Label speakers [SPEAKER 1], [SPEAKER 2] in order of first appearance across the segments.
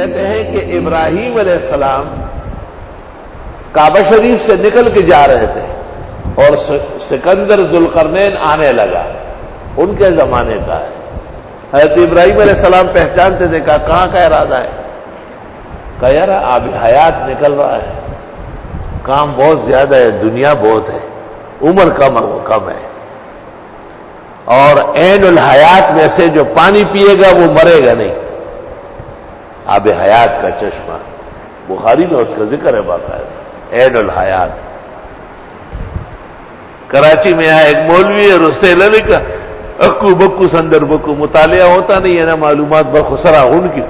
[SPEAKER 1] کہتے ہیں کہ ابراہیم علیہ السلام کعبہ شریف سے نکل کے جا رہے تھے اور سکندر ذوالقرنین آنے لگا، ان کے زمانے کا ہے۔ حضرت ابراہیم علیہ السلام پہچانتے تھے، کہا کہاں کا ارادہ ہے؟ کہا یار اب حیات نکل رہا ہے، کام بہت زیادہ ہے، دنیا بہت ہے، عمر کم ہے، اور عین الحیات میں سے جو پانی پیے گا وہ مرے گا نہیں، آب حیات کا چشمہ، بخاری میں اس کا ذکر ہے باقاعدہ، عین الحیات۔ کراچی میں آیا ایک مولوی ہے، اس سے لکھا اکو بکو سندر بکو، مطالعہ ہوتا نہیں ہے نا، معلومات برخسرا ان کی،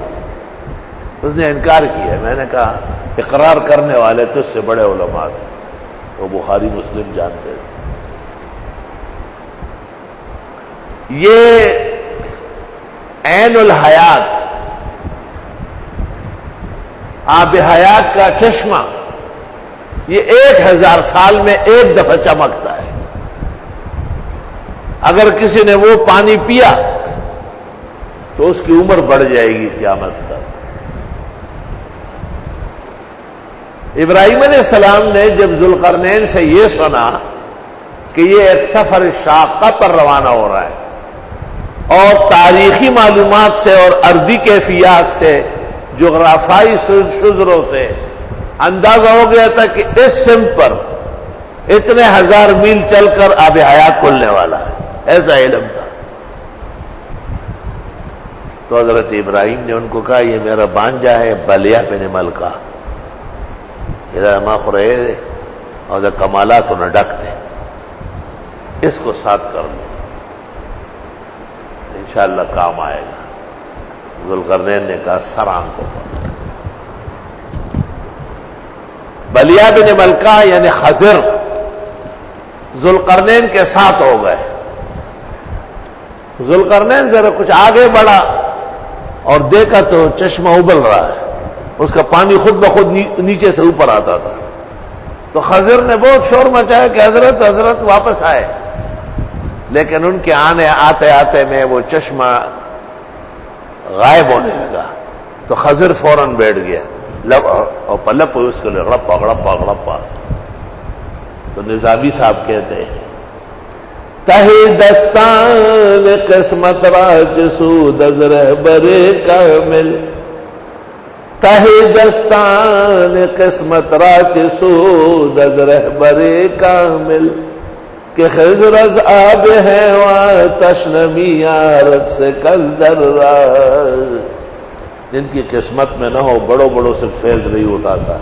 [SPEAKER 1] اس نے انکار کیا۔ میں نے کہا اقرار کرنے والے تو اس سے بڑے علماء تھے، وہ بخاری مسلم جانتے تھے۔ یہ عین الحیات، آب حیات کا چشمہ، یہ 1000 سال میں ایک دفعہ چمکتا ہے۔ اگر کسی نے وہ پانی پیا تو اس کی عمر بڑھ جائے گی قیامت تک۔ ابراہیم علیہ السلام نے جب ذوالقرنین سے یہ سنا کہ یہ ایک سفر شاقہ پر روانہ ہو رہا ہے، اور تاریخی معلومات سے اور ارضی کیفیات سے، جغرافیائی شزروں سے اندازہ ہو گیا تھا کہ اس سمت پر اتنے 1000 میل چل کر آب حیات کھلنے والا ہے، ایسا علم تھا۔ تو حضرت ابراہیم نے ان کو کہا یہ میرا بانجا ہے بلیہ بن ملکہ، ما خورے اور کمالات انہیں ڈکتے، اس کو ساتھ کر لو، انشاءاللہ کام آئے گا۔ ذوالقرنین نے کہا سر آنکھوں پر۔ بلیہ بن ملکہ یعنی خضر ذوالقرنین کے ساتھ ہو گئے۔ ذوالقرنین ذرا کچھ آگے بڑھا اور دیکھا تو چشمہ ابل رہا ہے، اس کا پانی خود بخود نیچے سے اوپر آتا تھا۔ تو خضر نے بہت شور مچایا کہ حضرت حضرت واپس آئے، لیکن ان کے آتے آتے میں وہ چشمہ غائب ہونے لگا۔ تو خضر فوراً بیٹھ گیا اور پلپ اس کے لیے غڑپا غڑپا غڑپا۔ تو نظامی صاحب کہتے ہیں تہی دستان قسمت راج سود از رہبر کامل، تہی دستان قسمت راج سود از رہبر کامل، کہ خضر از آب حیوان تشنمی آرد سے کندر را، جن کی قسمت میں نہ ہو بڑوں بڑوں سے فیض نہیں اٹھاتا۔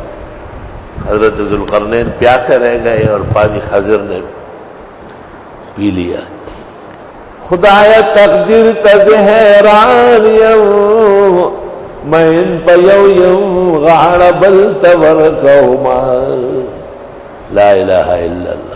[SPEAKER 1] حضرت ذوالقرنین پیاسے رہ گئے اور پانی خضر نے پی لیا۔ خدایا تقدیر تج حیران یم، میں ان پیو یم غاڑ بل تور قوما، لا الہ الا اللہ۔